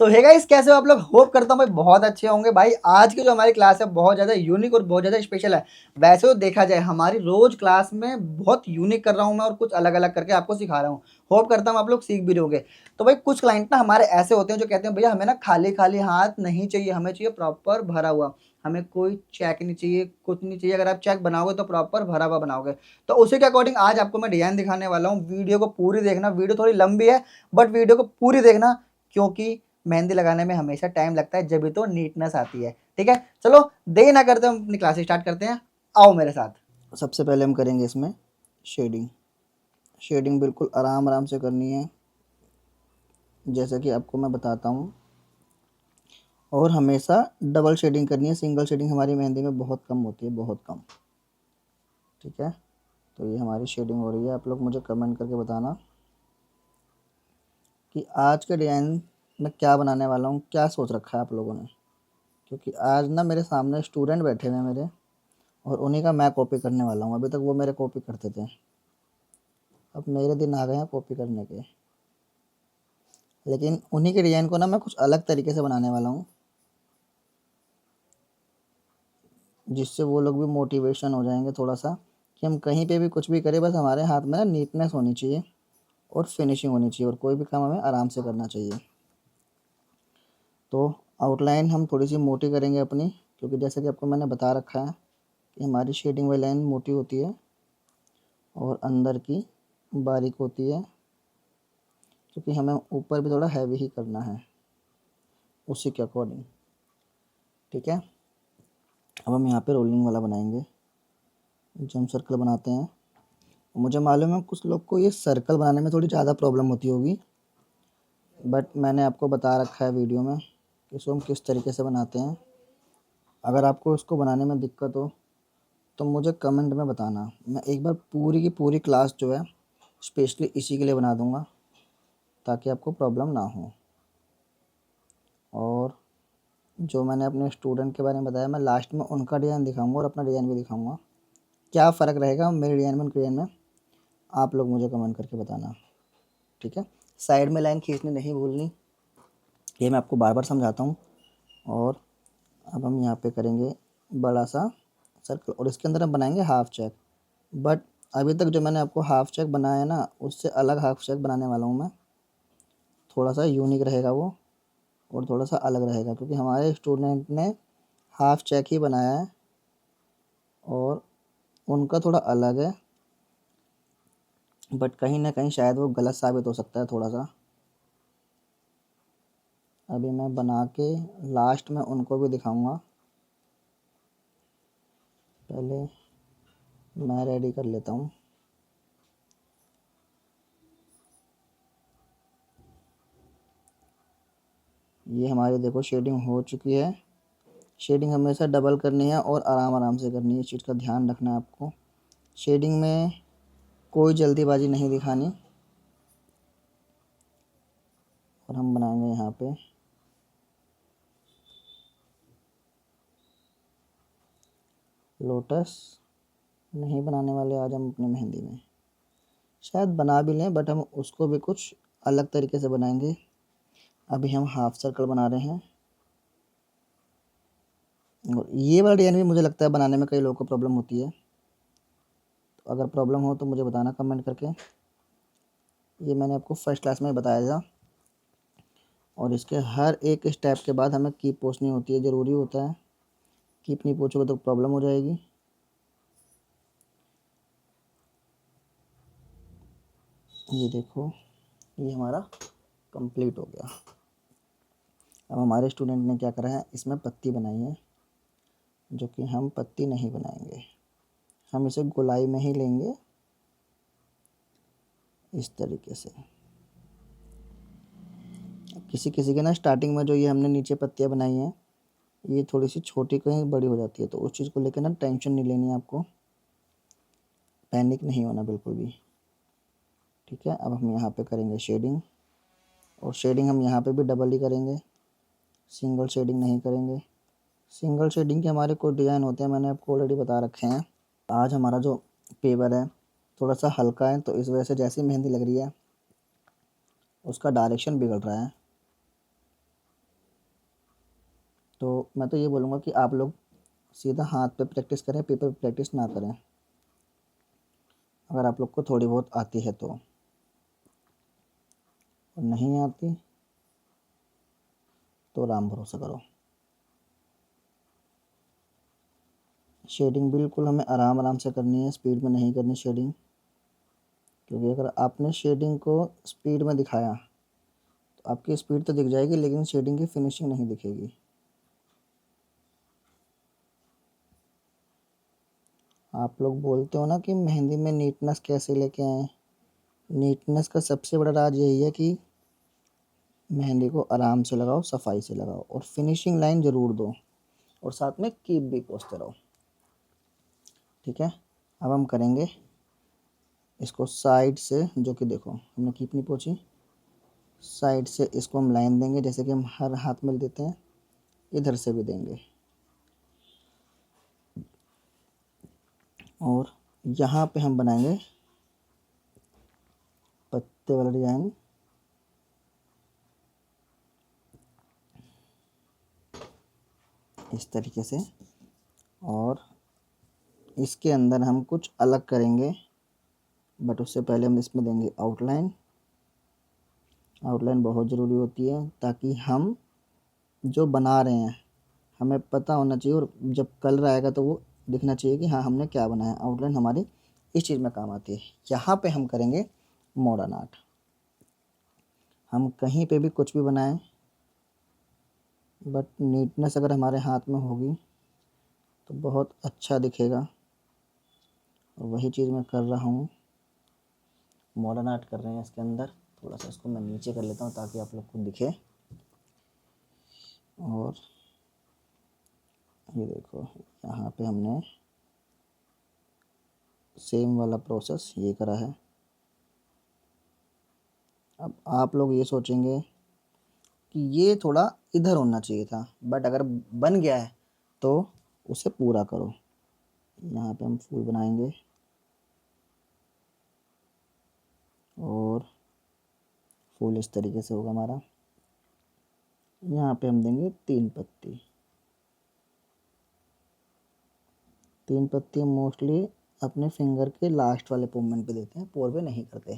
सो hey guys, कैसे हो आप लोग? होप करता हूँ भाई बहुत अच्छे होंगे। भाई आज की जो हमारी क्लास है बहुत ज़्यादा यूनिक और बहुत ज़्यादा स्पेशल है। वैसे तो देखा जाए हमारी रोज़ क्लास में बहुत यूनिक कर रहा हूँ मैं और कुछ अलग-अलग करके आपको सिखा रहा हूँ। होप करता हूँ आप लोग सीख भी रहोगे। तो भाई कुछ क्लाइंट ना हमारे ऐसे होते हैं जो कहते हैं भैया हमें ना खाली-खाली हाथ नहीं चाहिए, हमें चाहिए प्रॉपर भरा हुआ। हमें कोई चेक नहीं चाहिए, कुछ नहीं चाहिए। अगर आप चेक बनाओगे तो प्रॉपर भरा हुआ बनाओगे। तो उसी के अकॉर्डिंग आज आपको मैं डिज़ाइन दिखाने वाला हूँ। वीडियो को पूरी देखना, वीडियो थोड़ी लंबी है बट वीडियो को पूरी देखना, क्योंकि मेहंदी लगाने में हमेशा टाइम लगता है, जब भी तो नीटनेस आती है। ठीक है, चलो देर ना करते हम अपनी क्लास स्टार्ट करते हैं। आओ मेरे साथ। सबसे पहले हम करेंगे इसमें शेडिंग। शेडिंग बिल्कुल आराम आराम से करनी है, जैसा कि आपको मैं बताता हूँ। और हमेशा डबल शेडिंग करनी है, सिंगल शेडिंग हमारी मेहंदी में बहुत कम होती है, बहुत कम। ठीक है, तो ये हमारी शेडिंग हो रही है। आप लोग मुझे कमेंट करके बताना कि आज के डिज़ाइन में क्या बनाने वाला हूँ, क्या सोच रखा है आप लोगों ने। क्योंकि आज ना मेरे सामने स्टूडेंट बैठे हुए हैं मेरे, और उन्हीं का मैं कॉपी करने वाला हूँ। अभी तक वो मेरे कॉपी करते थे, अब मेरे दिन आ गए हैं कॉपी करने के। लेकिन उन्हीं के डिज़ाइन को ना मैं कुछ अलग तरीके से बनाने वाला हूँ, जिससे वो लोग भी मोटिवेशन हो जाएंगे थोड़ा सा, कि हम कहीं पे भी कुछ भी करें, बस हमारे हाथ में ना नीटनेस होनी चाहिए और फिनिशिंग होनी चाहिए, और कोई भी काम हमें आराम से करना चाहिए। तो आउटलाइन हम थोड़ी सी मोटी करेंगे अपनी, क्योंकि जैसा कि आपको मैंने बता रखा है कि हमारी शेडिंग वाली लाइन मोटी होती है और अंदर की बारीक होती है, क्योंकि हमें ऊपर भी थोड़ा हैवी ही करना है उसी के अकॉर्डिंग। ठीक है, अब हम यहाँ पे रोलिंग वाला बनाएंगे, जो हम सर्कल बनाते हैं। मुझे मालूम है कुछ लोग को ये सर्कल बनाने में थोड़ी ज़्यादा प्रॉब्लम होती होगी, बट मैंने आपको बता रखा है वीडियो में कि इसको हम किस तरीके से बनाते हैं। अगर आपको इसको बनाने में दिक्कत हो तो मुझे कमेंट में बताना, मैं एक बार पूरी की पूरी क्लास जो है स्पेशली इसी के लिए बना दूंगा, ताकि आपको प्रॉब्लम ना हो। और जो मैंने अपने स्टूडेंट के बारे में बताया, मैं लास्ट में उनका डिज़ाइन दिखाऊंगा और अपना डिज़ाइन भी दिखाऊंगा। क्या फ़र्क रहेगा मेरे डिज़ाइन में उनके डिज़ाइन में, आप लोग मुझे कमेंट करके बताना। ठीक है, साइड में लाइन खींचनी नहीं भूलनी, ये मैं आपको बार बार समझाता हूँ। और अब हम यहाँ पे करेंगे बड़ा सा सर्कल, और इसके अंदर हम बनाएंगे हाफ चेक। बट अभी तक जो मैंने आपको हाफ चेक बनाया है ना, उससे अलग हाफ चेक बनाने वाला हूँ मैं। थोड़ा सा यूनिक रहेगा वो, और थोड़ा सा अलग रहेगा, क्योंकि हमारे स्टूडेंट ने हाफ चेक ही बनाया है और उनका थोड़ा अलग है, बट कहीं ना कहीं शायद वो गलत साबित हो सकता है थोड़ा सा। अभी मैं बना के लास्ट में उनको भी दिखाऊंगा। पहले मैं रेडी कर लेता हूँ। ये हमारी देखो शेडिंग हो चुकी है। शेडिंग हमेशा डबल करनी है और आराम आराम से करनी है, इस चीज़ का ध्यान रखना है आपको। शेडिंग में कोई जल्दीबाजी नहीं दिखानी। और हम बनाएंगे यहाँ पे लोटस। नहीं बनाने वाले आज हम अपनी मेहंदी में, शायद बना भी लें, बट हम उसको भी कुछ अलग तरीके से बनाएंगे। अभी हम हाफ सर्कल बना रहे हैं, और ये वाला डिज़ाइन भी मुझे लगता है बनाने में कई लोगों को प्रॉब्लम होती है। तो अगर प्रॉब्लम हो तो मुझे बताना कमेंट करके। ये मैंने आपको फर्स्ट क्लास में बताया था। और इसके हर एक स्टेप के बाद हमें कीप पोंछनी होती है, ज़रूरी होता है। कीप नहीं पोंछोगे तो प्रॉब्लम हो जाएगी। ये देखो, ये हमारा कंप्लीट हो गया। अब हमारे स्टूडेंट ने क्या करा है, इसमें पत्ती बनाई है, जो कि हम पत्ती नहीं बनाएंगे, हम इसे गोलाई में ही लेंगे इस तरीके से। किसी किसी के ना स्टार्टिंग में जो ये हमने नीचे पत्तियां बनाई हैं, ये थोड़ी सी छोटी कहीं बड़ी हो जाती है, तो उस चीज़ को लेकर ना टेंशन नहीं लेनी है आपको, पैनिक नहीं होना बिल्कुल भी। ठीक है, अब हम यहाँ पे करेंगे शेडिंग, और शेडिंग हम यहाँ पे भी डबल ही करेंगे, सिंगल शेडिंग नहीं करेंगे। सिंगल शेडिंग के हमारे कुछ डिज़ाइन होते हैं, मैंने आपको ऑलरेडी बता रखे हैं। आज हमारा जो पेपर है थोड़ा सा हल्का है, तो इस वजह से जैसी मेहंदी लग रही है उसका डायरेक्शन बिगड़ रहा है। तो मैं तो ये बोलूँगा कि आप लोग सीधा हाथ पे प्रैक्टिस करें, पेपर पे प्रैक्टिस ना करें, अगर आप लोग को थोड़ी बहुत आती है तो। और नहीं आती तो राम भरोसा करो। शेडिंग बिल्कुल हमें आराम आराम से करनी है, स्पीड में नहीं करनी शेडिंग, क्योंकि अगर आपने शेडिंग को स्पीड में दिखाया तो आपकी स्पीड तो दिख जाएगी लेकिन शेडिंग की फिनिशिंग नहीं दिखेगी। आप लोग बोलते हो ना कि मेहंदी में नीटनेस कैसे लेके आएँ। नीटनेस का सबसे बड़ा राज यही है कि मेहंदी को आराम से लगाओ, सफाई से लगाओ और फिनिशिंग लाइन ज़रूर दो और साथ में कीप भी पोंछते रहो। ठीक है, अब हम करेंगे इसको साइड से, जो कि देखो हमने कीप नहीं पोंछी, साइड से इसको हम लाइन देंगे जैसे कि हम हर हाथ में देते हैं, इधर से भी देंगे और यहाँ पे हम बनाएंगे पत्ते वाला डिज़ाइन। इस तरीके से, और इसके अंदर हम कुछ अलग करेंगे, बट उससे पहले हम इसमें देंगे आउटलाइन। आउटलाइन बहुत ज़रूरी होती है ताकि हम जो बना रहे हैं हमें पता होना चाहिए, और जब कलर आएगा तो वो दिखना चाहिए कि हाँ हमने क्या बनाया। आउटलाइन हमारी इस चीज़ में काम आती है। यहाँ पे हम करेंगे मॉडर्न आर्ट। हम कहीं पे भी कुछ भी बनाएं, बट नीटनेस अगर हमारे हाथ में होगी तो बहुत अच्छा दिखेगा, और वही चीज़ मैं कर रहा हूँ। मॉडर्न आर्ट कर रहे हैं इसके अंदर। थोड़ा सा इसको मैं नीचे कर लेता हूँ ताकि आप लोग को दिखे। और ये देखो यहाँ पे हमने सेम वाला प्रोसेस ये करा है। अब आप लोग ये सोचेंगे कि ये थोड़ा इधर होना चाहिए था, बट अगर बन गया है तो उसे पूरा करो। यहाँ पे हम फूल बनाएंगे और फूल इस तरीके से होगा हमारा। यहाँ पे हम देंगे 3 पत्ती। 3 पत्ती हम मोस्टली अपने फिंगर के लास्ट वाले पोमेंट पे देते हैं, पोर पे नहीं करते।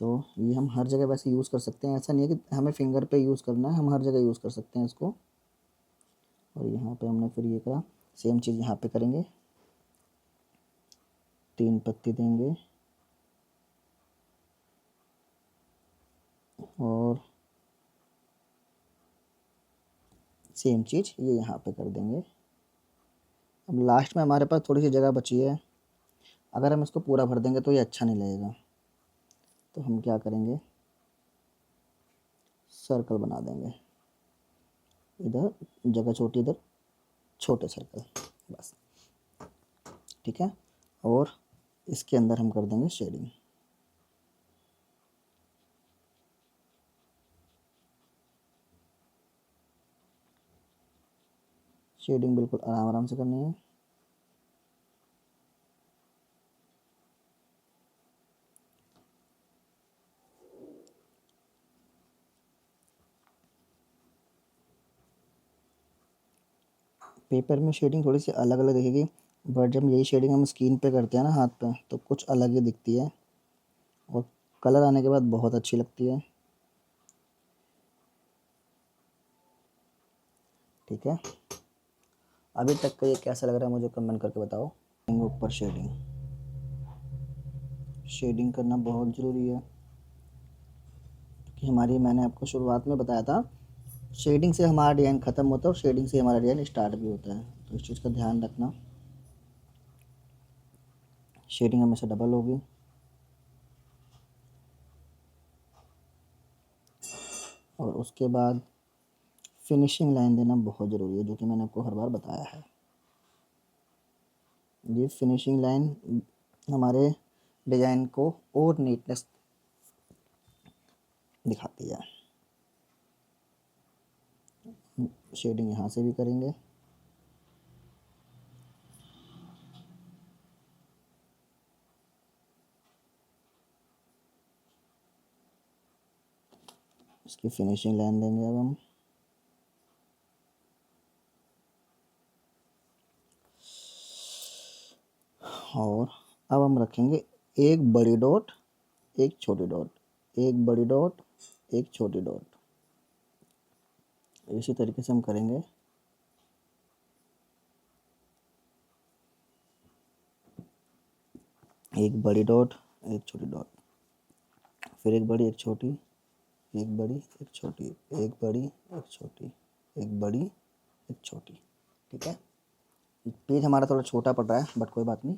तो ये हम हर जगह वैसे यूज़ कर सकते हैं, ऐसा नहीं है कि हमें फिंगर पे यूज़ करना है, हम हर जगह यूज़ कर सकते हैं इसको। और यहाँ पे हमने फिर ये करा, सेम चीज़ यहाँ पे करेंगे। 3 पत्ती देंगे और सेम चीज़ ये यहाँ पे कर देंगे। अब लास्ट में हमारे पास थोड़ी सी जगह बची है, अगर हम इसको पूरा भर देंगे तो ये अच्छा नहीं लगेगा। तो हम क्या करेंगे, सर्कल बना देंगे। इधर जगह छोटी, इधर छोटे सर्कल, बस। ठीक है, और इसके अंदर हम कर देंगे शेडिंग। शेडिंग बिल्कुल आराम आराम से करनी है। पेपर में शेडिंग थोड़ी सी अलग अलग दिखेगी, बट जब यही शेडिंग हम स्किन पे करते हैं ना हाथ पे, तो कुछ अलग ही दिखती है और कलर आने के बाद बहुत अच्छी लगती है। ठीक है, अभी तक का ये कैसा लग रहा है मुझे कमेंट करके बताओ। ऊपर शेडिंग, शेडिंग करना बहुत ज़रूरी है कि हमारी, मैंने आपको शुरुआत में बताया था, शेडिंग से हमारा डिज़ाइन ख़त्म होता है और शेडिंग से हमारा डिज़ाइन स्टार्ट भी होता है, तो इस चीज़ का ध्यान रखना। शेडिंग हमेशा डबल होगी। और उसके बाद फिनिशिंग लाइन देना बहुत ज़रूरी है, जो कि मैंने आपको हर बार बताया है। ये फिनिशिंग लाइन हमारे डिज़ाइन को और नीटनेस दिखाती है। शेडिंग यहाँ से भी करेंगे। इसकी फिनिशिंग लाइन देंगे अब हम। और अब हम रखेंगे एक बड़ी डॉट, एक छोटी डॉट, एक बड़ी डॉट, एक छोटी डॉट। इसी तरीके से हम करेंगे। एक बड़ी डॉट, एक छोटी डॉट, फिर एक बड़ी, एक छोटी, एक बड़ी, एक छोटी, एक बड़ी, एक छोटी, एक बड़ी, एक छोटी। ठीक है, पेज हमारा थोड़ा छोटा पड़ रहा है बट कोई बात नहीं,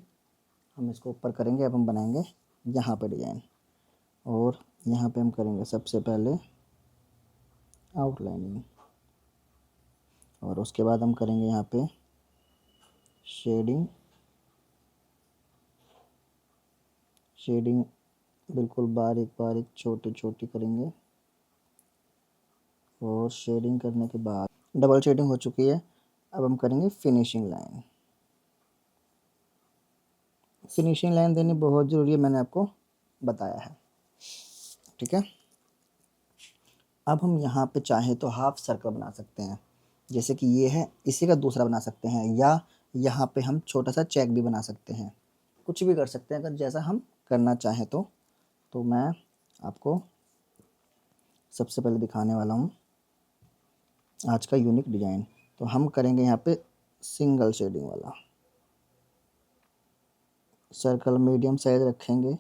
हम इसको ऊपर करेंगे। अब हम बनाएंगे यहाँ पे डिज़ाइन, और यहाँ पे हम करेंगे सबसे पहले आउटलाइनिंग, और उसके बाद हम करेंगे यहाँ पे शेडिंग। शेडिंग बिल्कुल बारीक बारीक छोटी छोटी करेंगे, और शेडिंग करने के बाद डबल शेडिंग हो चुकी है। अब हम करेंगे फिनिशिंग लाइन। फिनिशिंग लाइन देनी बहुत ज़रूरी है, मैंने आपको बताया है। ठीक है, अब हम यहाँ पे चाहें तो हाफ सर्कल बना सकते हैं, जैसे कि ये है, इसी का दूसरा बना सकते हैं, या यहाँ पे हम छोटा सा चेक भी बना सकते हैं। कुछ भी कर सकते हैं अगर जैसा हम करना चाहें तो मैं आपको सबसे पहले दिखाने वाला हूँ आज का यूनिक डिज़ाइन। तो हम करेंगे यहाँ पे सिंगल शेडिंग वाला सर्कल, मीडियम साइज रखेंगे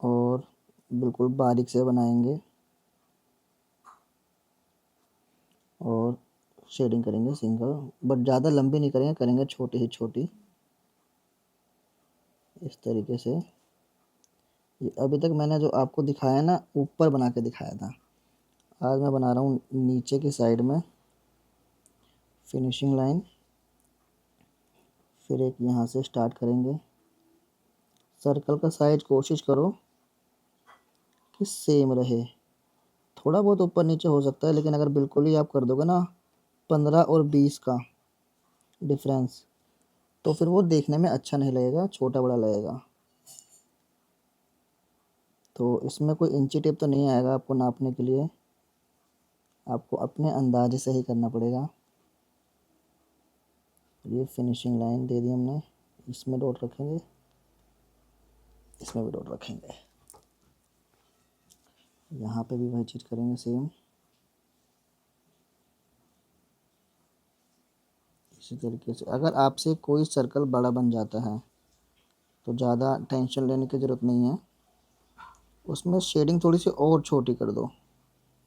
और बिल्कुल बारीक से बनाएंगे, और शेडिंग करेंगे सिंगल, बट ज़्यादा लंबी नहीं करेंगे, करेंगे छोटी ही छोटी, इस तरीके से। ये अभी तक मैंने जो आपको दिखाया ना, ऊपर बना के दिखाया था, आज मैं बना रहा हूँ नीचे की साइड में फिनिशिंग लाइन। फिर एक यहाँ से स्टार्ट करेंगे। सर्कल का साइज कोशिश करो कि सेम रहे, थोड़ा बहुत ऊपर नीचे हो सकता है, लेकिन अगर बिल्कुल ही आप कर दोगे ना 15 और 20 का डिफरेंस, तो फिर वो देखने में अच्छा नहीं लगेगा, छोटा बड़ा लगेगा। तो इसमें कोई इंची टेप तो नहीं आएगा आपको नापने के लिए, आपको अपने अंदाजे से ही करना पड़ेगा। ये फिनिशिंग लाइन दे दी हमने, इसमें डॉट रखेंगे, इसमें भी डॉट रखेंगे, यहाँ पे भी वही चीज़ करेंगे सेम इसी तरीके से। अगर आपसे कोई सर्कल बड़ा बन जाता है तो ज़्यादा टेंशन लेने की ज़रूरत नहीं है, उसमें शेडिंग थोड़ी सी और छोटी कर दो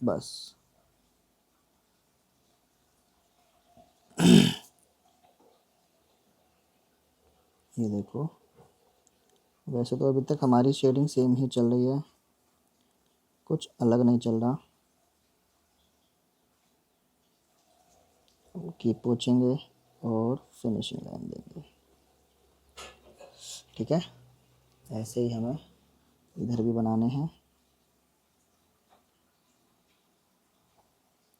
बस। ये देखो, वैसे तो अभी तक हमारी शेडिंग सेम ही चल रही है, कुछ अलग नहीं चल रहा। की पोंछेंगे और फिनिशिंग लाइन देंगे। ठीक है, ऐसे ही हमें इधर भी बनाने हैं।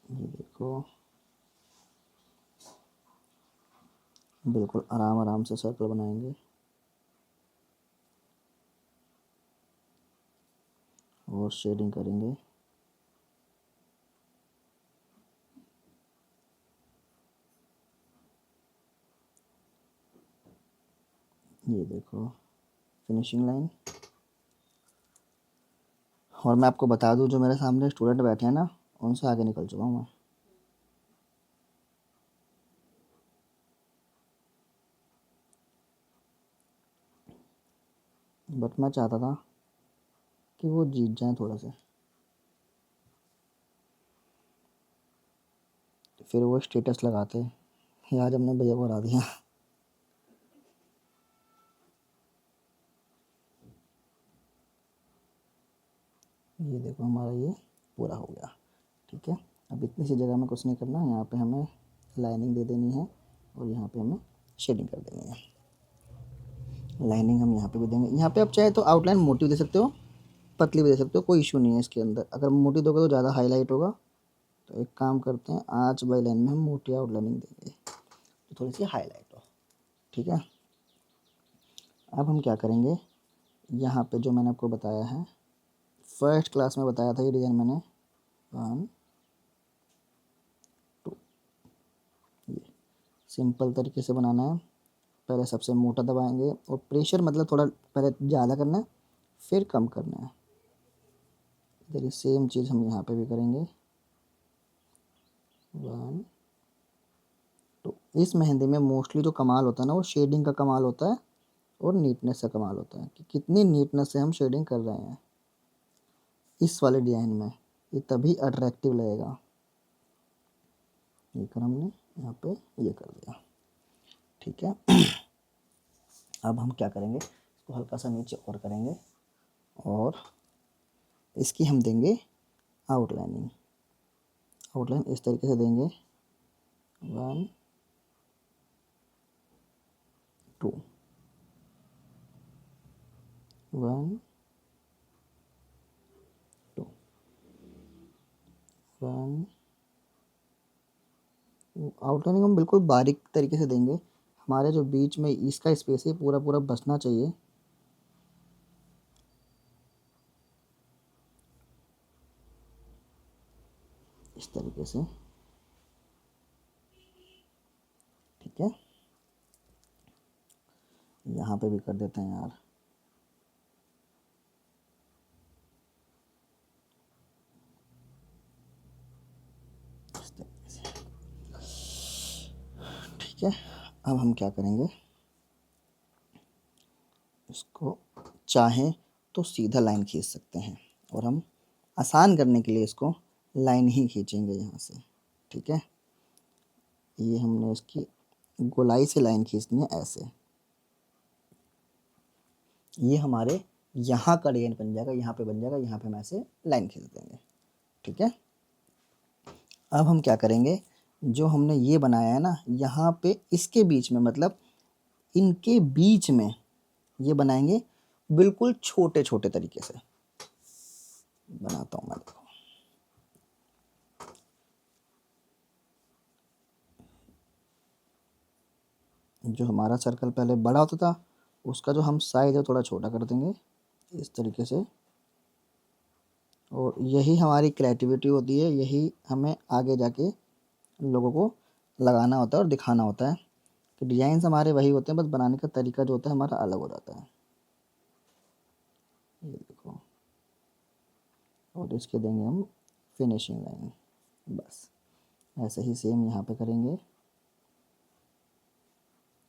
ये देखो, बिल्कुल आराम आराम से सर्कल बनाएंगे और शेडिंग करेंगे। ये देखो फिनिशिंग लाइन। और मैं आपको बता दूं, जो मेरे सामने स्टूडेंट बैठे हैं ना, उनसे आगे निकल चुका हूँ मैं। बट मैं चाहता था कि वो जीत जाए थोड़ा सा, फिर वो स्टेटस लगाते हैं आज हमने भैया को हरा दिया। ये देखो हमारा ये पूरा हो गया। ठीक है, अब इतनी सी जगह में कुछ नहीं करना, यहाँ पे हमें लाइनिंग दे देनी है और यहाँ पे हमें शेडिंग कर देनी है। लाइनिंग हम यहाँ पे भी देंगे। यहाँ पे आप चाहे तो आउटलाइन मोटी भी दे सकते हो, पतली भी दे सकते हो, कोई इशू नहीं है इसके अंदर। अगर मोटी दोगे तो ज़्यादा हाईलाइट होगा, तो एक काम करते हैं, आज बाई लाइन में हम मोटी आउटलाइनिंग देंगे तो थोड़ी सी हाईलाइट हो। ठीक है, अब हम क्या करेंगे, यहाँ पे जो मैंने आपको बताया है, फर्स्ट क्लास में बताया था ये डिज़ाइन मैंने, 1 2, ये सिंपल तरीके से बनाना है। पहले सबसे मोटा दबाएंगे, और प्रेशर मतलब थोड़ा पहले ज़्यादा करना है फिर कम करना है। इधर ही सेम चीज़ हम यहाँ पे भी करेंगे। 1 2। इस मेहंदी में मोस्टली जो कमाल होता है ना, वो शेडिंग का कमाल होता है और नीटनेस का कमाल होता है कि कितनी नीटनेस से हम शेडिंग कर रहे हैं इस वाले डिज़ाइन में, ये तभी अट्रैक्टिव लगेगा। ये कर हमने यहाँ पे ये कर दिया, ठीक है। अब हम क्या करेंगे, इसको हल्का सा नीचे और करेंगे और इसकी हम देंगे आउटलाइनिंग। आउटलाइन इस तरीके से देंगे, 1 2 1 2 1। आउटलाइनिंग हम बिल्कुल बारीक तरीके से देंगे, हमारे जो बीच में इसका स्पेस है पूरा पूरा बचना चाहिए। इस तरीके से, ठीक है। यहाँ पे भी कर देते हैं यार, इस तरीके से, ठीक है। अब हम क्या करेंगे, इसको चाहें तो सीधा लाइन खींच सकते हैं, और हम आसान करने के लिए इसको लाइन ही खींचेंगे यहाँ से, ठीक है। ये हमने इसकी गोलाई से लाइन खींचनी है ऐसे, ये हमारे यहाँ का डिजाइन बन जाएगा, यहाँ पे बन जाएगा, यहाँ पे हम ऐसे लाइन खींच देंगे, ठीक है। अब हम क्या करेंगे, जो हमने ये बनाया है ना, यहाँ पे इसके बीच में मतलब इनके बीच में ये बनाएंगे बिल्कुल छोटे छोटे तरीके से। बनाता हूँ मैं, देखो जो हमारा सर्कल पहले बड़ा होता था उसका जो हम साइज है थोड़ा छोटा कर देंगे इस तरीके से। और यही हमारी क्रिएटिविटी होती है, यही हमें आगे जाके लोगों को लगाना होता है और दिखाना होता है कि डिज़ाइंस हमारे वही होते हैं, बस बनाने का तरीका जो होता है हमारा अलग हो जाता है। ये देखो, और इसके देंगे हम फिनिशिंग लाइन, बस ऐसे ही सेम यहाँ पे करेंगे।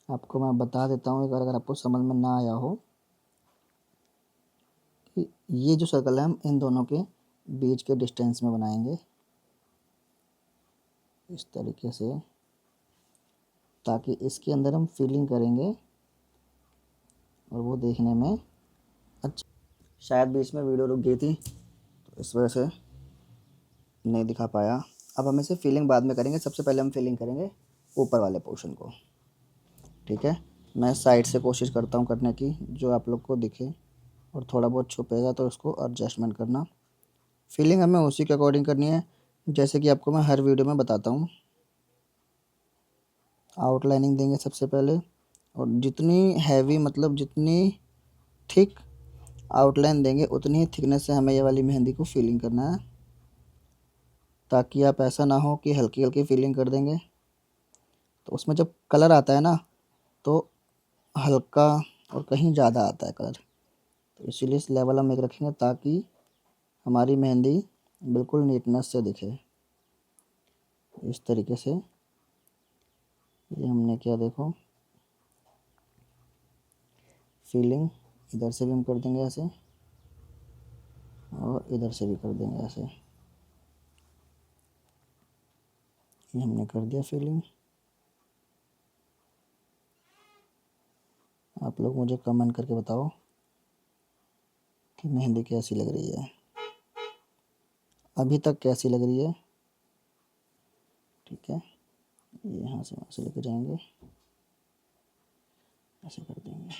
आपको मैं बता देता हूँ, अगर आपको समझ में ना आया हो कि ये जो सर्कल है हम इन दोनों के बीच के डिस्टेंस में बनाएंगे इस तरीके से, ताकि इसके अंदर हम फीलिंग करेंगे और वो देखने में अच्छा। शायद बीच में वीडियो रुक गई थी तो इस वजह से नहीं दिखा पाया। अब हम इसे फीलिंग बाद में करेंगे, सबसे पहले हम फीलिंग करेंगे ऊपर वाले पोर्शन को, ठीक है। मैं साइड से कोशिश करता हूँ करने की जो आप लोग को दिखे, और थोड़ा बहुत छुपेगा तो उसको एडजस्टमेंट करना। फीलिंग हमें उसी के अकॉर्डिंग करनी है जैसे कि आपको मैं हर वीडियो में बताता हूँ। आउटलाइनिंग देंगे सबसे पहले, और जितनी हैवी मतलब जितनी थिक आउटलाइन देंगे उतनी ही थिकनेस से हमें ये वाली मेहंदी को फीलिंग करना है, ताकि आप ऐसा ना हो कि हल्की हल्की फीलिंग कर देंगे तो उसमें जब कलर आता है ना तो हल्का और कहीं ज़्यादा आता है कलर। तो इसीलिए इस लेवल हम एक रखेंगे ताकि हमारी मेहंदी बिल्कुल नीटनेस से दिखे। इस तरीके से ये हमने क्या देखो, फीलिंग इधर से भी हम कर देंगे ऐसे, और इधर से भी कर देंगे ऐसे। ये हमने कर दिया फीलिंग। आप लोग मुझे कमेंट करके बताओ कि मेहंदी कैसी लग रही है, अभी तक कैसी लग रही है, ठीक है। ये यहाँ से वहाँ से लेके जाएंगे, ऐसे कर देंगे,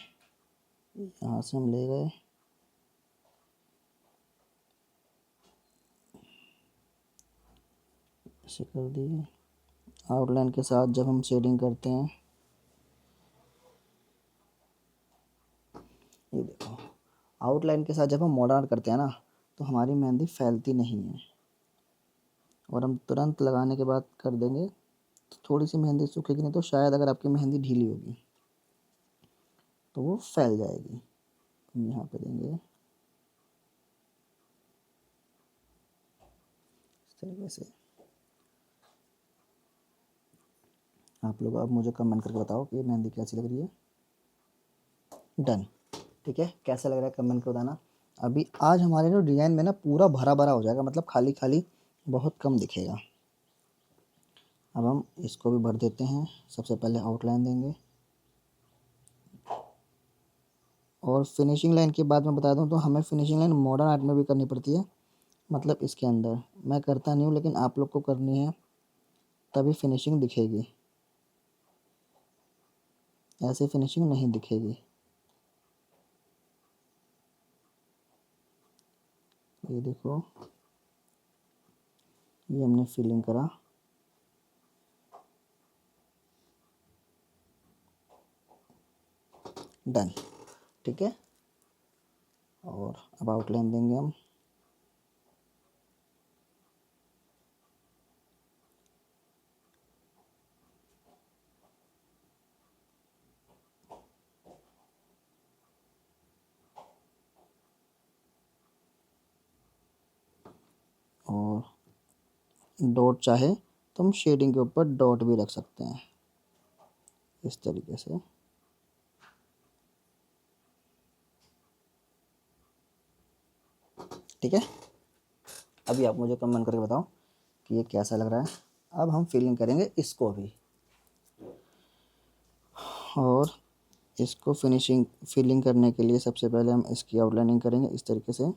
यहाँ से हम ले गए, ऐसे कर दिए। आउटलाइन के साथ जब हम शेडिंग करते हैं, ये देखो, आउटलाइन के साथ जब हम मॉडर्न करते हैं ना तो हमारी मेहंदी फैलती नहीं है, और हम तुरंत लगाने के बाद कर देंगे तो थोड़ी सी मेहंदी सूखेगी नहीं, तो शायद अगर आपकी मेहंदी ढीली होगी। तो वो फैल जाएगी। यहाँ पे देंगे इस तरीके से। आप लोग अब मुझे कमेंट करके बताओ कि ये मेहंदी कैसी लग रही है। डन। ठीक है, कैसा लग रहा है कमेंट कर बताना। अभी आज हमारे जो डिज़ाइन में ना पूरा भरा भरा हो जाएगा, मतलब खाली खाली बहुत कम दिखेगा। अब हम इसको भी भर देते हैं। सबसे पहले आउटलाइन देंगे, और फिनिशिंग लाइन की बात मैं बता दूं तो हमें फिनिशिंग लाइन मॉडर्न आर्ट में भी करनी पड़ती है। मतलब इसके अंदर मैं करता नहीं हूँ, लेकिन आप लोग को करनी है, तभी फिनिशिंग दिखेगी, ऐसे फिनिशिंग नहीं दिखेगी। ये देखो, ये हमने फिलिंग करा। डन। ठीक है, और अब आउटलाइन देंगे हम। और डॉट चाहे तो हम शेडिंग के ऊपर डॉट भी रख सकते हैं इस तरीके से। ठीक है, अभी आप मुझे कमेंट करके बताओ कि ये कैसा लग रहा है। अब हम फिलिंग करेंगे इसको भी, और इसको फिलिंग करने के लिए सबसे पहले हम इसकी आउटलाइनिंग करेंगे इस तरीके से।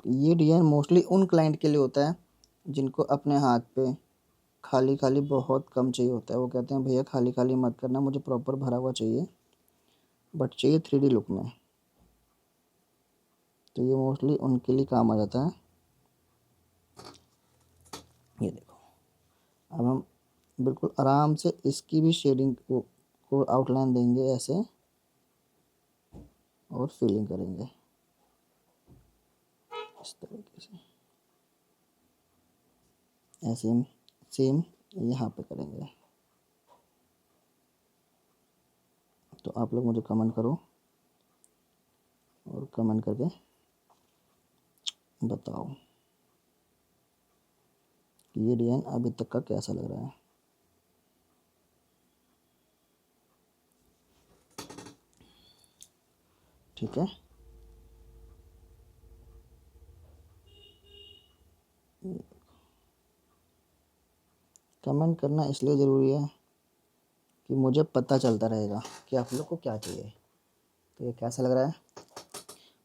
ये डिज़ाइन मोस्टली उन क्लाइंट के लिए होता है जिनको अपने हाथ पे खाली खाली बहुत कम चाहिए होता है। वो कहते हैं भैया खाली खाली मत करना, मुझे प्रॉपर भरा हुआ चाहिए, बट चाहिए 3D लुक में। तो ये मोस्टली उनके लिए काम आ जाता है। ये देखो, अब हम बिल्कुल आराम से इसकी भी शेडिंग को आउटलाइन देंगे ऐसे, और फिलिंग करेंगे इस तरीके से। ऐसे हम सेम यहाँ पे करेंगे। तो आप लोग मुझे कमेंट करो, और कमेंट करके बताओ कि ये डिज़ाइन अभी तक का कैसा लग रहा है। ठीक है, कमेंट करना इसलिए ज़रूरी है कि मुझे पता चलता रहेगा कि आप लोग को क्या चाहिए। तो ये कैसा लग रहा है,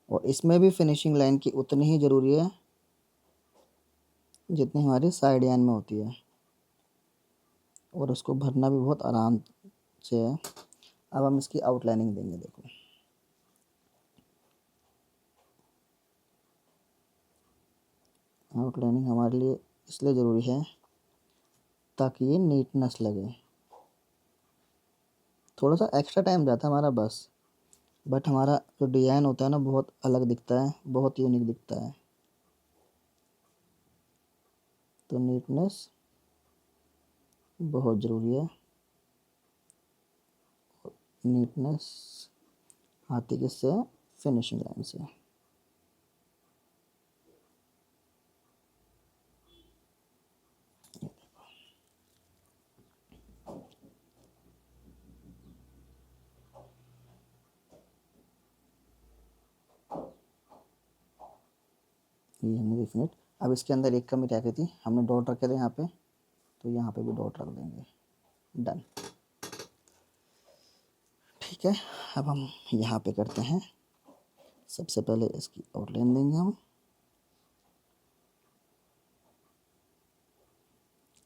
और इसमें भी फिनिशिंग लाइन की उतनी ही ज़रूरी है जितनी हमारी साइड लाइन में होती है, और उसको भरना भी बहुत आराम से है। अब हम इसकी आउटलाइनिंग देंगे। देखो, आउटलाइनिंग हमारे लिए इसलिए ज़रूरी है ताकि ये नीटनेस लगे। थोड़ा सा एक्स्ट्रा टाइम जाता है हमारा बस, बट हमारा जो डिज़ाइन होता है ना बहुत अलग दिखता है, बहुत यूनिक दिखता है। तो नीटनेस बहुत ज़रूरी है। नीटनेस आती किससे, फिनिशिंग लाइन से। ये हमने डिफिनेट। अब इसके अंदर एक कमी रह गई थी, हमने डॉट रखे थे यहाँ पे, तो यहाँ पे भी डॉट रख देंगे। डन। ठीक है, अब हम यहाँ पे करते हैं। सबसे पहले इसकी आउटलाइन देंगे हम।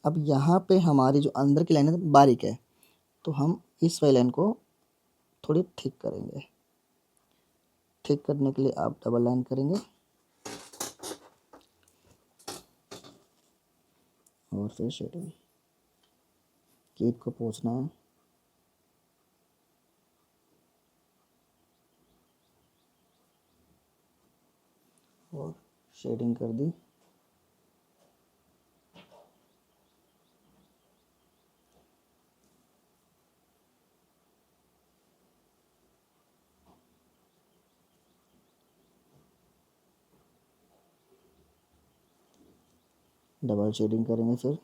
अब यहाँ पे हमारी जो अंदर की लाइन है बारीक है, तो हम इस वाली लाइन को थोड़ी ठीक करेंगे। ठीक करने के लिए आप डबल लाइन करेंगे, और फिर शेडिंग। कीप को पोंछना है। और शेडिंग कर दी। डबल शेडिंग करेंगे फिर।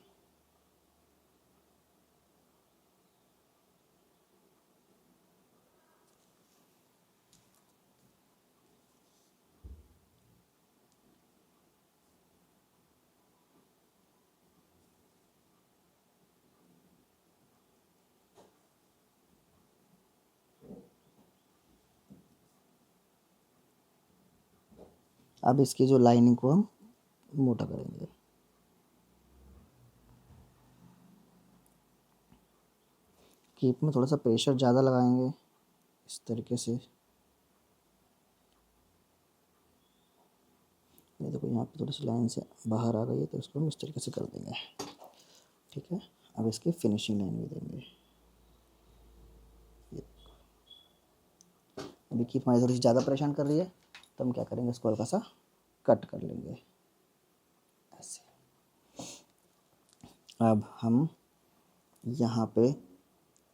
अब इसकी जो लाइनिंग को हम मोटा करेंगे। कीप में थोड़ा सा प्रेशर ज़्यादा लगाएंगे इस तरीके से। ये देखो यहाँ पे थोड़ी सी लाइन से बाहर आ गई है, तो इसको हम इस तरीके से कर देंगे। ठीक है, अब इसकी फिनिशिंग लाइन भी देंगे। अभी कीप हमारी थोड़ी सी ज़्यादा परेशान कर रही है, तो हम क्या करेंगे, इसको हल्का सा कट कर लेंगे ऐसे। अब हम यहाँ पे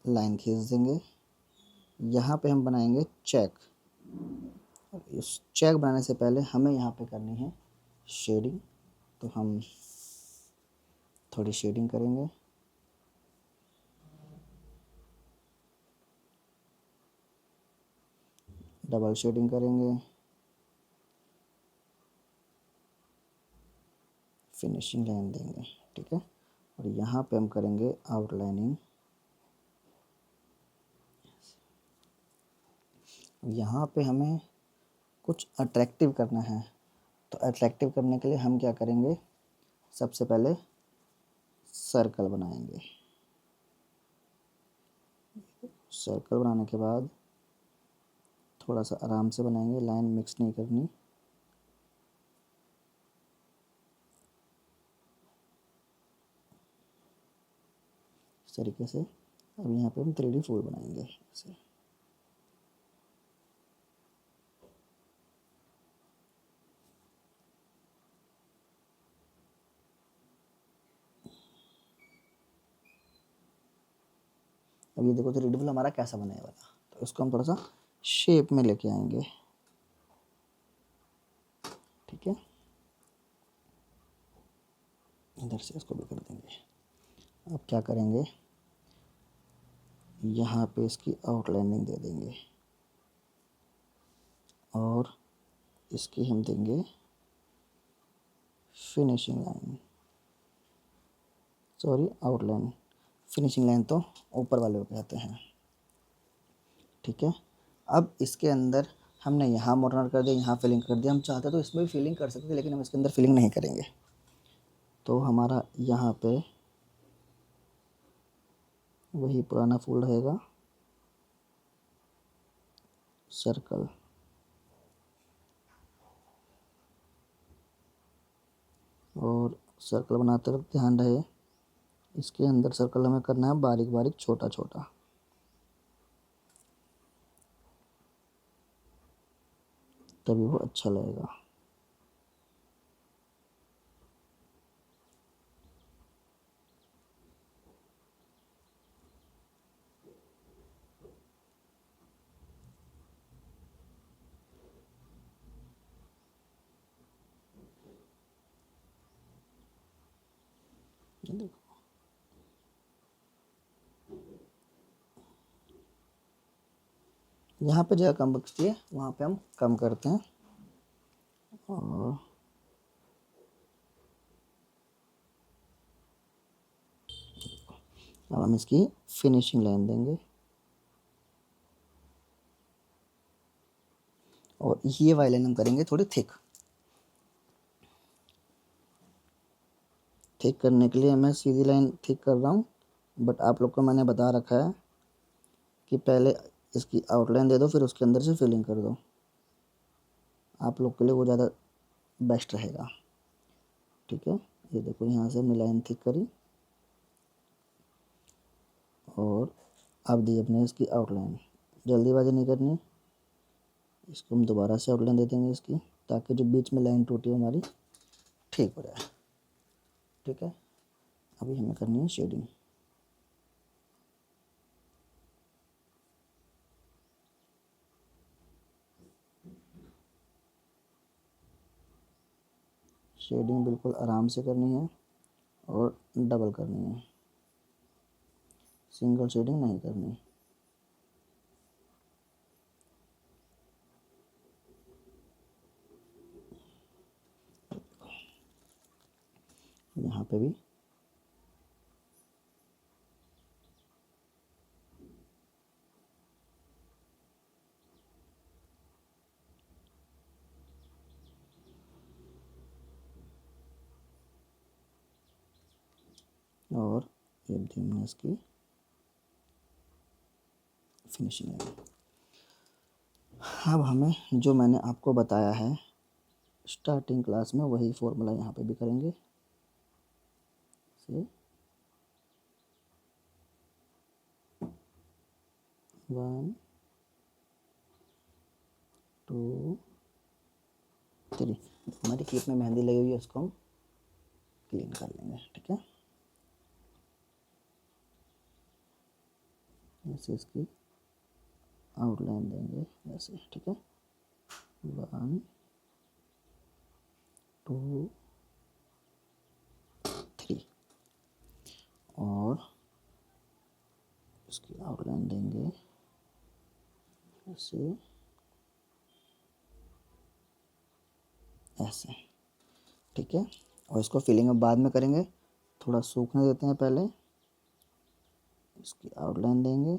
लाइन खींच देंगे। यहाँ पे हम बनाएंगे चेक। इस चेक बनाने से पहले हमें यहाँ पे करनी है शेडिंग, तो हम थोड़ी शेडिंग करेंगे। डबल शेडिंग करेंगे, फिनिशिंग लाइन देंगे। ठीक है, और यहाँ पे हम करेंगे आउटलाइनिंग। यहाँ पे हमें कुछ अट्रैक्टिव करना है, तो अट्रैक्टिव करने के लिए हम क्या करेंगे, सबसे पहले सर्कल बनाएंगे। सर्कल बनाने के बाद थोड़ा सा आराम से बनाएंगे, लाइन मिक्स नहीं करनी। इस तरीके से। अब यहाँ पे हम 3D फूल बनाएंगे ऐसे। अब ये देखो 3D फूल हमारा कैसा बनेगा वाला, तो इसको हम थोड़ा सा शेप में लेके आएंगे। ठीक है, इधर से इसको भी कर देंगे। अब क्या करेंगे, यहाँ पे इसकी आउटलाइनिंग दे देंगे और इसकी हम देंगे finishing line, sorry outline. Finishing line तो ऊपर वाले को कहते हैं। ठीक है, अब इसके अंदर हमने यहाँ मोटर कर दिया, यहाँ फिलिंग कर दिया। हम चाहते तो इसमें भी फिलिंग कर सकते थे, लेकिन हम इसके अंदर फिलिंग नहीं करेंगे। तो हमारा यहाँ पे वही पुराना फूल रहेगा, सर्कल। और सर्कल बनाते वक्त ध्यान रहे, इसके अंदर सर्कल हमें करना है बारीक बारीक, छोटा छोटा। तभी वो अच्छा लगेगा। देखो, यहाँ पे जगह कम बचती है, वहाँ पे हम कम करते हैं। और अब हम इसकी फिनिशिंग लाइन देंगे। और ये वाली लाइन हम करेंगे थोड़ी थिक। थिक करने के लिए मैं सीधी लाइन थिक कर रहा हूँ, बट आप लोग को मैंने बता रखा है कि पहले इसकी आउटलाइन दे दो, फिर उसके अंदर से फिलिंग कर दो। आप लोग के लिए वो ज़्यादा बेस्ट रहेगा। ठीक है, ये देखो यहाँ से हमने लाइन थिक करी और अब दी अपने इसकी आउटलाइन। जल्दीबाजी नहीं करनी, इसको हम दोबारा से आउटलाइन दे देंगे इसकी, ताकि जो बीच में लाइन टूटी हमारी ठीक हो जाए। ठीक है, अभी हमें करनी है शेडिंग। शेडिंग बिल्कुल आराम से करनी है। और डबल करनी है, सिंगल शेडिंग नहीं करनी। यहाँ पे भी और ये भी इसकी फिनिशिंग है। अब हमें जो मैंने आपको बताया है स्टार्टिंग क्लास में वही फॉर्मूला यहाँ पे भी करेंगे। से 1 2 3 हमारी क्लिप में मेहंदी लगी हुई है, उसको हम क्लीन कर लेंगे। ठीक है, ऐसे इसकी आउटलाइन देंगे ऐसे। ठीक है, 1 2 3 और इसकी आउटलाइन देंगे ऐसे ऐसे। ठीक है, और इसको फिलिंग अब बाद में करेंगे, थोड़ा सूखने देते हैं पहले। इसकी आउटलाइन देंगे,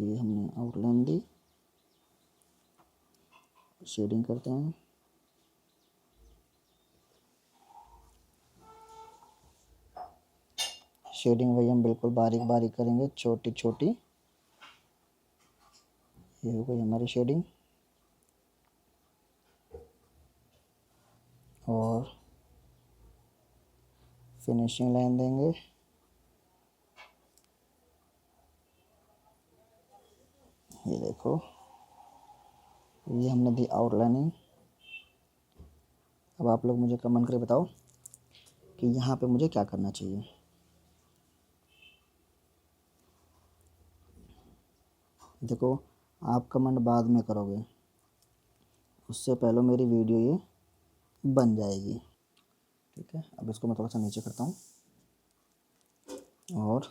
ये हमने आउटलाइन दी, शेडिंग करते हैं। शेडिंग वही हम बिल्कुल बारीक बारीक करेंगे, छोटी छोटी। ये हो गई हमारी शेडिंग। और फिनिशिंग लाइन देंगे, ये देखो ये हमने दी आउटलाइनिंग। अब आप लोग मुझे कमेंट करके बताओ कि यहाँ पे मुझे क्या करना चाहिए। देखो आप कमेंट बाद में करोगे, उससे पहले मेरी वीडियो ये बन जाएगी। ठीक है, अब इसको मैं थोड़ा सा नीचे करता हूँ और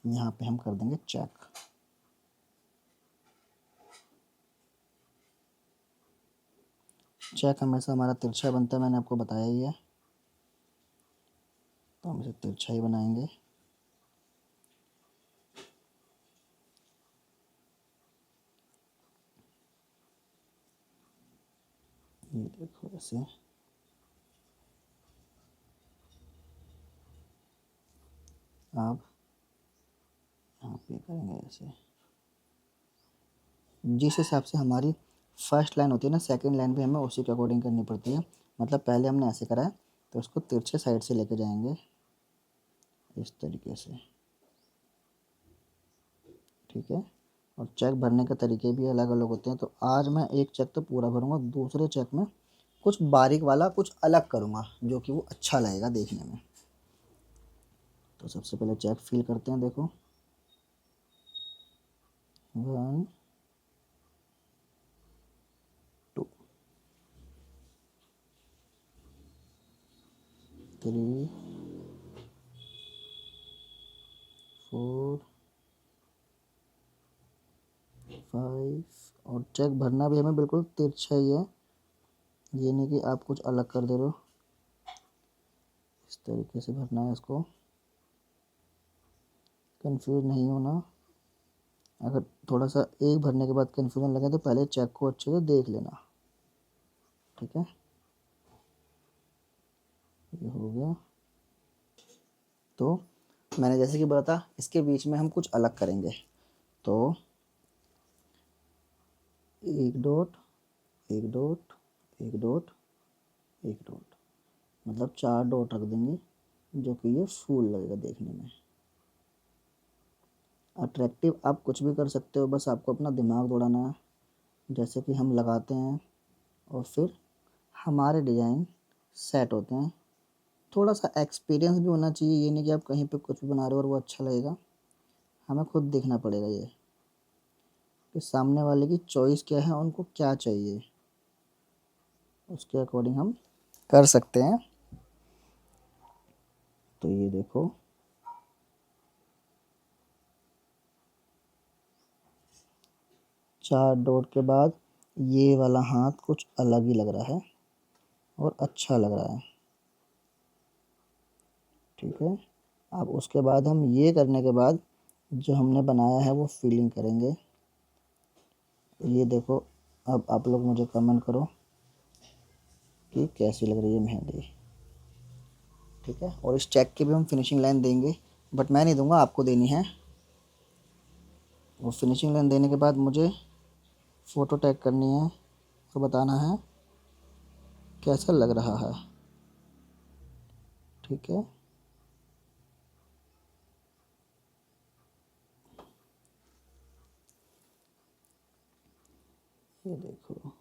यहाँ पे हम कर देंगे चेक। चेक हमेशा हमारा तिरछा बनता है, मैंने आपको बताया ही है, तो हम इसे तिरछा ही बनाएंगे। ये देखो ऐसे। अब यहाँ पे करेंगे ऐसे, जिस हिसाब से हमारी फर्स्ट लाइन होती है ना, सेकंड लाइन भी हमें उसी के अकॉर्डिंग करनी पड़ती है। मतलब पहले हमने ऐसे करा है तो उसको तिरछे साइड से लेके जाएंगे इस तरीके से। ठीक है, और चेक भरने के तरीके भी अलग अलग होते हैं, तो आज मैं एक चेक तो पूरा भरूंगा, दूसरे चेक में कुछ बारीक वाला कुछ अलग करूंगा जो कि वो अच्छा लगेगा देखने में। तो सबसे पहले चेक फिल करते हैं। देखो 1 2 3 4 5 और चेक भरना भी हमें बिल्कुल तिरछा ही है, ये नहीं कि आप कुछ अलग कर दे रहे हो। इस तरीके से भरना है इसको, कंफ्यूज नहीं होना। अगर थोड़ा सा एक भरने के बाद कंफ्यूजन लगे तो पहले चेक को अच्छे से देख लेना। ठीक है, ये हो गया। तो मैंने जैसे कि बोला था इसके बीच में हम कुछ अलग करेंगे, तो एक डॉट एक डॉट एक डॉट एक डॉट, मतलब 4 डॉट रख देंगे जो कि ये फूल लगेगा देखने में अट्रैक्टिव। आप कुछ भी कर सकते हो, बस आपको अपना दिमाग दौड़ाना है। जैसे कि हम लगाते हैं और फिर हमारे डिज़ाइन सेट होते हैं। थोड़ा सा एक्सपीरियंस भी होना चाहिए, ये नहीं कि आप कहीं पे कुछ भी बना रहे हो और वो अच्छा लगेगा। हमें खुद देखना पड़ेगा ये कि सामने वाले की चॉइस क्या है, उनको क्या चाहिए, उसके अकॉर्डिंग हम कर सकते हैं। तो ये देखो, चार डॉट के बाद ये वाला हाथ कुछ अलग ही लग रहा है और अच्छा लग रहा है। ठीक है, अब उसके बाद हम ये करने के बाद जो हमने बनाया है वो फिलिंग करेंगे। ये देखो, अब आप लोग मुझे कमेंट करो कि कैसी लग रही है मेहंदी। ठीक है, और इस चेक की भी हम फिनिशिंग लाइन देंगे, बट मैं नहीं दूंगा, आपको देनी है। वो फिनिशिंग लाइन देने के बाद मुझे फ़ोटो टैग करनी है और बताना है कैसा लग रहा है। ठीक है, ये देखो,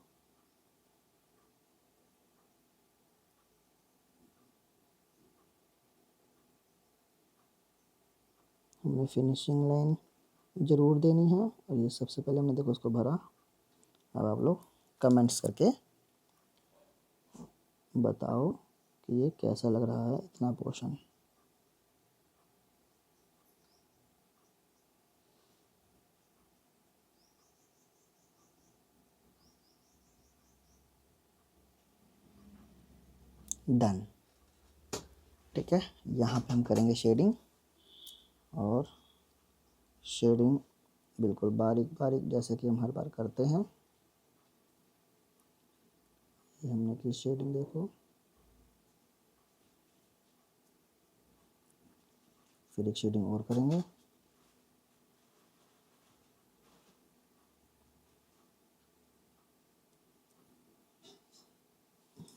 हमने फिनिशिंग लाइन ज़रूर देनी है। और ये सबसे पहले हमने देखो उसको भरा। अब आप लोग कमेंट्स करके बताओ कि ये कैसा लग रहा है इतना पोर्शन। डन। ठीक है, यहाँ पे हम करेंगे शेडिंग, और शेडिंग बिल्कुल बारीक बारीक जैसे कि हम हर बार करते हैं। ये हमने की शेडिंग देखो, फिर एक शेडिंग और करेंगे।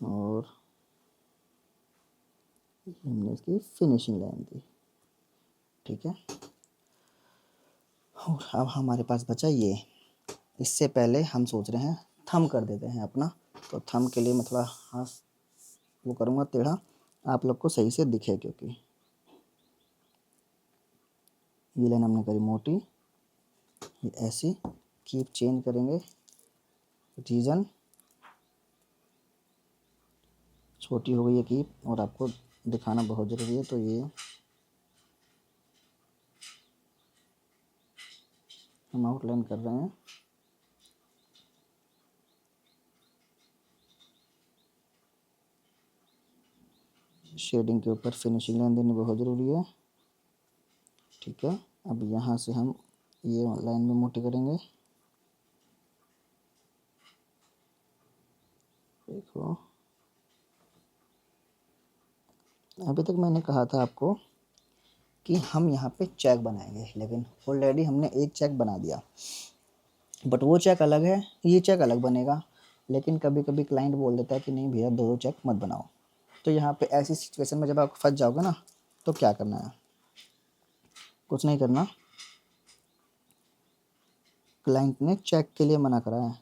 और हमने इसकी फिनिशिंग लाइन दी। ठीक है, और अब हमारे पास बचा ये। इससे पहले हम सोच रहे हैं थंब कर देते हैं अपना। तो थंब के लिए मैं थोड़ा हाथ वो करूँगा टेढ़ा, आप लोग को सही से दिखे, क्योंकि ये लाइन हमने करी मोटी, ये ऐसी कीप चेंज करेंगे। रीजन छोटी हो गई है कीप, और आपको दिखाना बहुत ज़रूरी है, तो ये हम आउटलाइन कर रहे हैं। शेडिंग के ऊपर फिनिशिंग लाइन देनी बहुत ज़रूरी है। ठीक है, अब यहाँ से हम ये लाइन भी मोटी करेंगे। देखो, अभी तक मैंने कहा था आपको कि हम यहाँ पे चेक बनाएंगे, लेकिन ऑलरेडी हमने एक चेक बना दिया, बट वो चेक अलग है, ये चेक अलग बनेगा। लेकिन कभी कभी क्लाइंट बोल देता है कि नहीं भैया, दो चेक मत बनाओ। तो यहाँ पे ऐसी सिचुएशन में जब आप फंस जाओगे ना, तो क्या करना है, कुछ नहीं करना। क्लाइंट ने चेक के लिए मना करा है,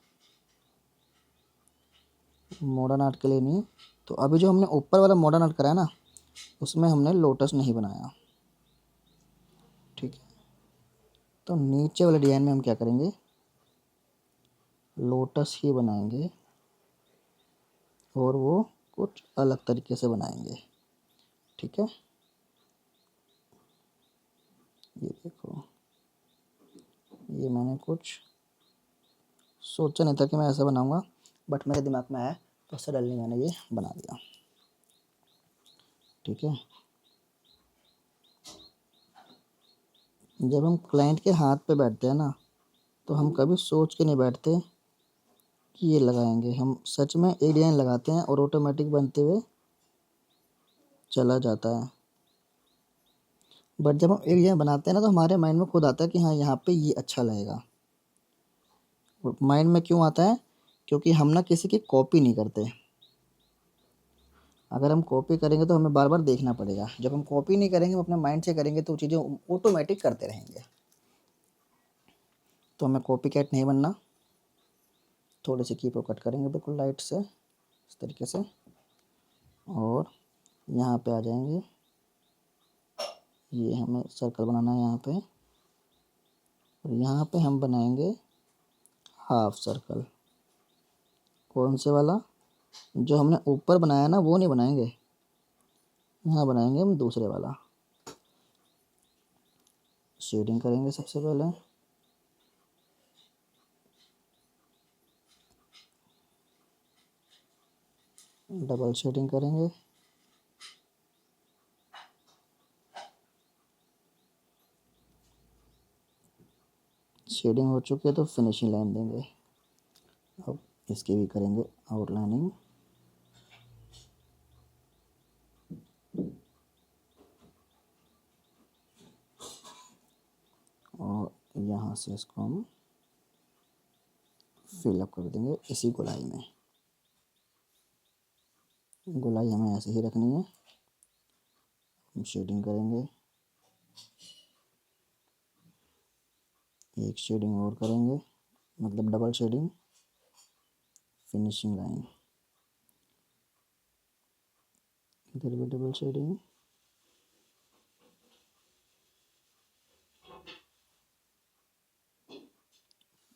मॉडर्न आर्ट के लिए नहीं। तो अभी जो हमने ऊपर वाला मॉडर्न आर्ट कराया ना, उसमें हमने लोटस नहीं बनाया। ठीक है, तो नीचे वाले डिज़ाइन में हम क्या करेंगे, लोटस ही बनाएंगे, और वो कुछ अलग तरीके से बनाएंगे। ठीक है, ये देखो, ये मैंने कुछ सोचा नहीं था कि मैं ऐसा बनाऊंगा, बट मेरे दिमाग में आया तो सडनली मैंने ये बना दिया। ठीक है, जब हम क्लाइंट के हाथ पे बैठते हैं ना, तो हम कभी सोच के नहीं बैठते कि ये लगाएंगे। हम सच में एक डिज़ाइन लगाते हैं और ऑटोमेटिक बनते हुए चला जाता है। बट जब हम एक डिज़ाइन बनाते हैं ना, तो हमारे माइंड में खुद आता है कि हाँ, यहाँ पे ये अच्छा लगेगा। और माइंड में क्यों आता है, क्योंकि हम ना किसी की कॉपी नहीं करते। अगर हम कॉपी करेंगे तो हमें बार बार देखना पड़ेगा। जब हम कॉपी नहीं करेंगे, हम अपने माइंड से करेंगे, तो चीज़ें ऑटोमेटिक करते रहेंगे। तो हमें कॉपी कैट नहीं बनना। थोड़ी सी कीप को कट करेंगे बिल्कुल लाइट से, इस तरीके से, और यहाँ पे आ जाएंगे। ये हमें सर्कल बनाना है यहाँ पे, और यहाँ पे हम बनाएंगे हाफ सर्कल। कौन से वाला, जो हमने ऊपर बनाया ना वो नहीं बनाएंगे, यहाँ बनाएंगे हम दूसरे वाला। शेडिंग करेंगे सबसे पहले, डबल शेडिंग करेंगे, शेडिंग हो चुकी है तो फिनिशिंग लाइन देंगे। अब इसकी भी करेंगे आउटलाइनिंग, और यहाँ से इसको हम फिलअप कर देंगे इसी गोलाई में। गोलाई हमें ऐसे ही रखनी है। हम शेडिंग करेंगे, एक शेडिंग और करेंगे, मतलब डबल शेडिंग, फिनिशिंग लाइन, इधर भी डबल शेडिंग,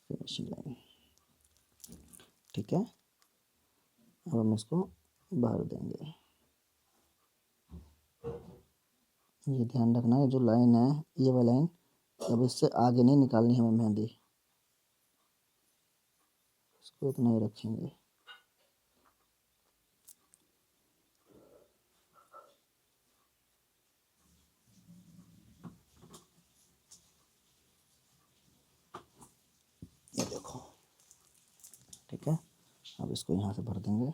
फिनिशिंग लाइन। ठीक है, अब हम इसको भर देंगे। ये ध्यान रखना है, जो लाइन है ये वाली लाइन, अब इससे आगे नहीं निकालनी हमें मेहंदी, इसको इतना ही रखेंगे। ये देखो, ठीक है, अब इसको यहाँ से भर देंगे।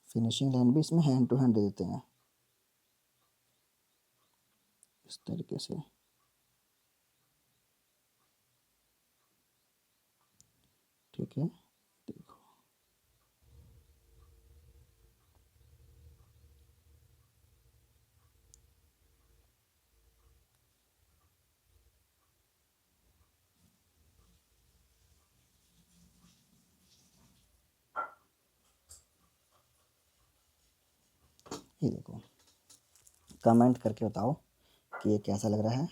फिनिशिंग लाइन भी इसमें हैंड टू हैंड दे देते हैं इस तरीके से। ठीक है, देखो, ये देखो, कमेंट करके बताओ कि ये कैसा लग रहा है।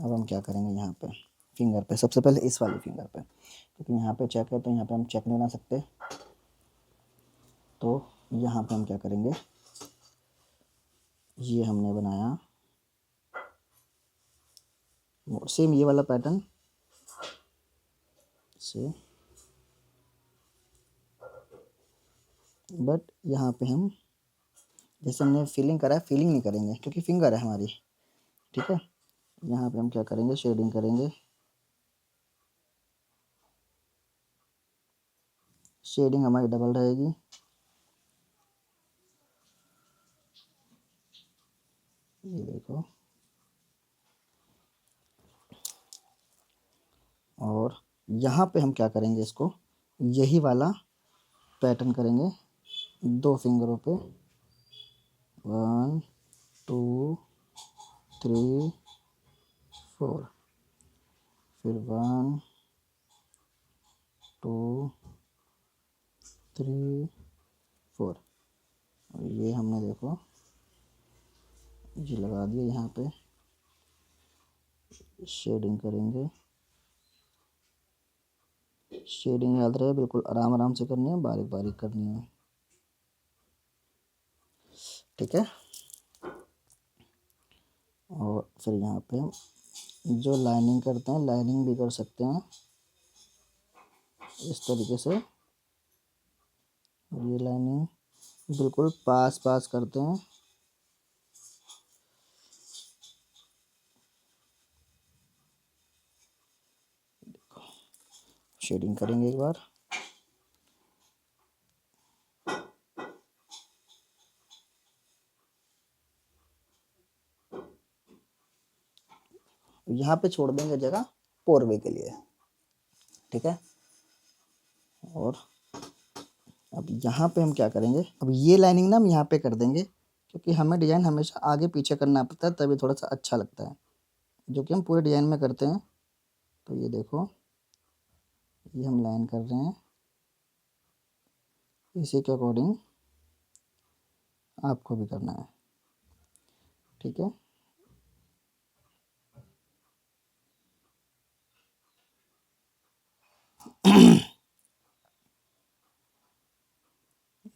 अब हम क्या करेंगे, यहाँ पे फिंगर पे, सबसे पहले इस वाली फिंगर पे, क्योंकि यहाँ पे चेक है तो यहाँ पे हम चेक नहीं बना सकते। तो यहाँ पे हम क्या करेंगे, ये हमने बनाया सेम ये वाला पैटर्न से, बट यहाँ पे हम जैसे हमने फीलिंग करा है, फीलिंग नहीं करेंगे क्योंकि फिंगर है हमारी। ठीक है, यहाँ पे हम क्या करेंगे, शेडिंग करेंगे, शेडिंग हमारी डबल रहेगी। ये देखो, और यहाँ पे हम क्या करेंगे, इसको यही वाला पैटर्न करेंगे दो फिंगरों पे, 1 2 3 4, फिर 1 2 3 4, और ये हमने देखो ये लगा दिया। यहाँ पे शेडिंग करेंगे, शेडिंग याद रहे बिल्कुल आराम आराम से करनी है, बारीक बारीक करनी है। ठीक है, और फिर यहाँ पे हम जो लाइनिंग करते हैं, लाइनिंग भी कर सकते हैं इस तरीके से। और ये लाइनिंग बिल्कुल पास पास करते हैं। शेडिंग करेंगे एक बार, यहाँ पे छोड़ देंगे जगह पोरवे के लिए। ठीक है, और अब यहाँ पे हम क्या करेंगे, अब ये लाइनिंग ना हम यहाँ पे कर देंगे, क्योंकि हमें डिज़ाइन हमेशा आगे पीछे करना पड़ता है, तभी थोड़ा सा अच्छा लगता है, जो कि हम पूरे डिज़ाइन में करते हैं। तो ये देखो, ये हम लाइन कर रहे हैं, इसी के अकॉर्डिंग आपको भी करना है। ठीक है,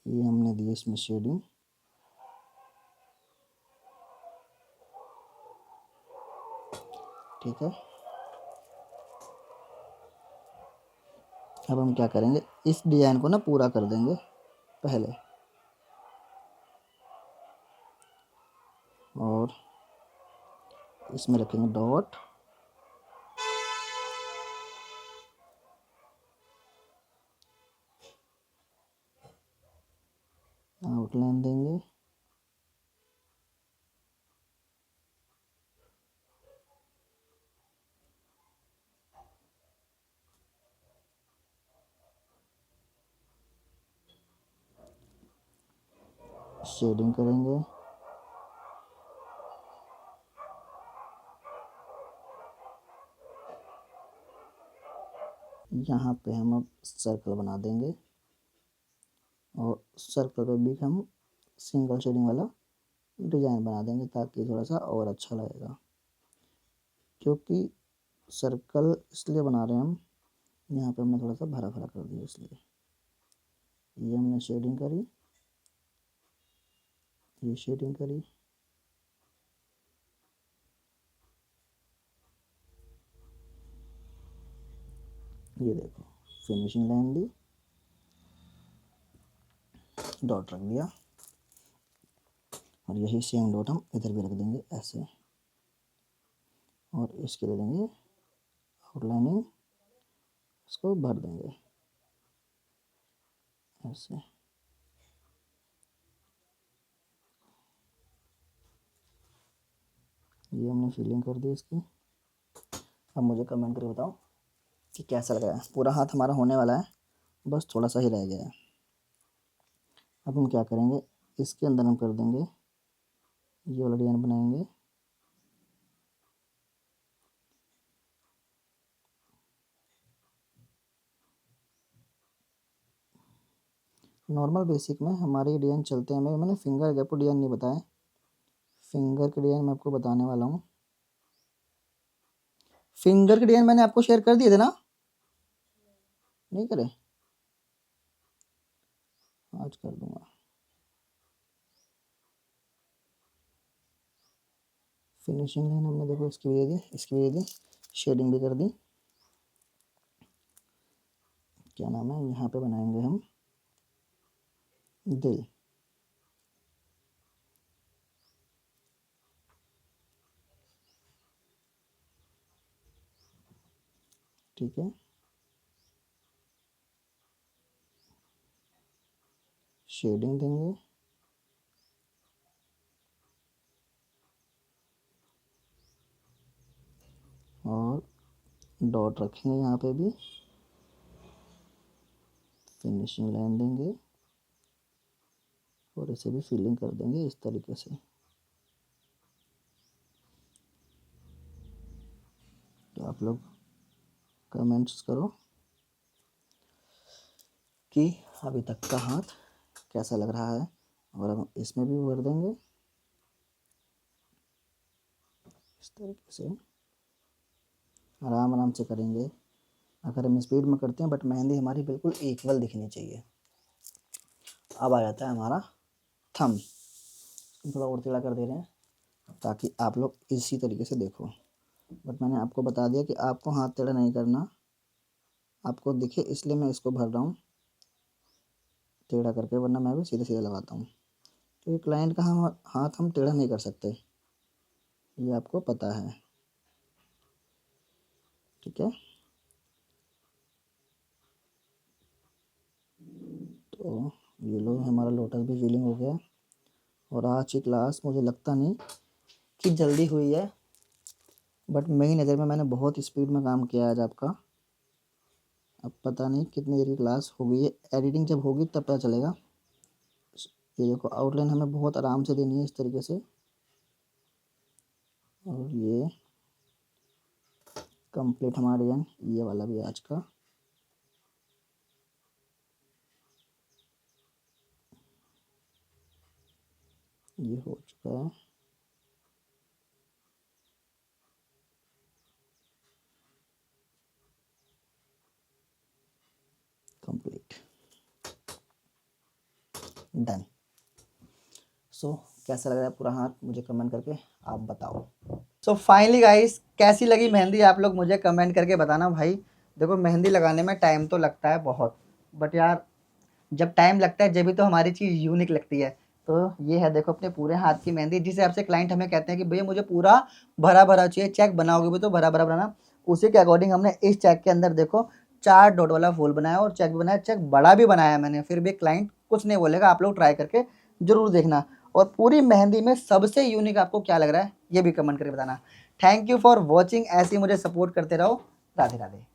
ये हमने दिया। करेंगे इसमें शेडिंग। ठीक है, अब हम क्या करेंगे, इस डिज़ाइन को ना पूरा कर देंगे पहले, और इसमें रखेंगे डॉट, आउटलाइन देंगे, शेडिंग करेंगे, यहाँ पे हम अब सर्कल बना देंगे, और सर्कल पे भी हम सिंगल शेडिंग वाला डिज़ाइन बना देंगे ताकि थोड़ा सा और अच्छा लगेगा। क्योंकि सर्कल इसलिए बना रहे हैं हम, यहाँ पे हमने थोड़ा सा भरा भरा कर दिया इसलिए। ये हमने शेडिंग करी, ये शेडिंग करी, ये देखो फिनिशिंग लाइन दी, डॉट रख दिया, और यही सेम डॉट हम इधर भी रख देंगे ऐसे, और इसके दे देंगे आउटलाइनिंग, इसको भर देंगे ऐसे। ये हमने फिलिंग कर दी इसकी। अब मुझे कमेंट करके बताओ कि कैसा लग रहा है। पूरा हाथ हमारा होने वाला है, बस थोड़ा सा ही रह गया है। अब हम क्या करेंगे, इसके अंदर हम कर देंगे ये वाला डिज़ाइन बनाएंगे, नॉर्मल बेसिक में हमारे डिज़ाइन चलते हैं। मैंने फिंगर के आपको डिज़ाइन नहीं बताया, फिंगर के डिज़ाइन मैं आपको बताने वाला हूँ। फिंगर के डिज़ाइन मैंने आपको शेयर कर दिए थे ना, नहीं करे? आज कर दूंगा। फिनिशिंग लाइन हमने देखो इसकी भी दे दी, इसकी भी दे दी, शेडिंग भी कर दी। क्या नाम है, यहाँ पे बनाएंगे हम दिल। ठीक है, शेडिंग देंगे, और डॉट रखेंगे यहाँ पे भी, फिनिशिंग लाइन देंगे, और इसे भी फिलिंग कर देंगे इस तरीके से। तो आप लोग कमेंट्स करो कि अभी तक का हाथ कैसा लग रहा है, और हम इसमें भी भर देंगे इस तरीके से, आराम आराम से करेंगे। अगर हम स्पीड में करते हैं, बट मेहंदी हमारी बिल्कुल इक्वल दिखनी चाहिए। अब आ जाता है हमारा थंब, थोड़ा और टेढ़ा कर दे रहे हैं ताकि आप लोग इसी तरीके से देखो। बट मैंने आपको बता दिया कि आपको हाथ टेढ़ा नहीं करना, आपको दिखे इसलिए मैं इसको भर रहा हूँ टेढ़ा करके, वरना मैं भी सीधे सीधे लगाता हूँ। तो ये क्लाइंट का हम हाथ हम टेढ़ा नहीं कर सकते, ये आपको पता है। ठीक है, तो ये लो हमारा लोटस भी फिलिंग हो गया। और आज की क्लास मुझे लगता नहीं कि जल्दी हुई है, बट मेरी नज़र में मैंने बहुत स्पीड में काम किया आज आपका। अब पता नहीं कितनी देर की क्लास हो गई है, एडिटिंग जब होगी तब पता चलेगा। ये देखो आउटलाइन हमें बहुत आराम से देनी है इस तरीके से, और ये कंप्लीट हमारा डिज़ाइन, ये वाला भी आज का। ये हो चुका है कंप्लीट, डन। सो कैसा लग रहा है पूरा हाथ, मुझे कमेंट करके आप बताओ। सो फाइनली गाइस, कैसी लगी मेहंदी आप लोग मुझे कमेंट करके बताना भाई। देखो मेहंदी लगाने में टाइम तो लगता है बहुत, बट यार जब टाइम लगता है जब भी तो हमारी चीज़ यूनिक लगती है। तो ये है देखो अपने पूरे हाथ की मेहंदी, जिस हिसाब से क्लाइंट हमें कहते हैं कि भैया मुझे पूरा भरा भरा चाहिए, चेक बनाओगे भी तो भरा भरा बनाना, उसी के अकॉर्डिंग हमने इस चेक के अंदर देखो 4 डॉट वाला फूल बनाया और चेक भी बनाया, चेक बड़ा भी बनाया मैंने, फिर भी क्लाइंट कुछ नहीं बोलेगा। आप लोग ट्राई करके जरूर देखना। और पूरी मेहंदी में सबसे यूनिक आपको क्या लग रहा है ये भी कमेंट करके बताना। थैंक यू फॉर वॉचिंग, ऐसे ही मुझे सपोर्ट करते रहो। राधे राधे।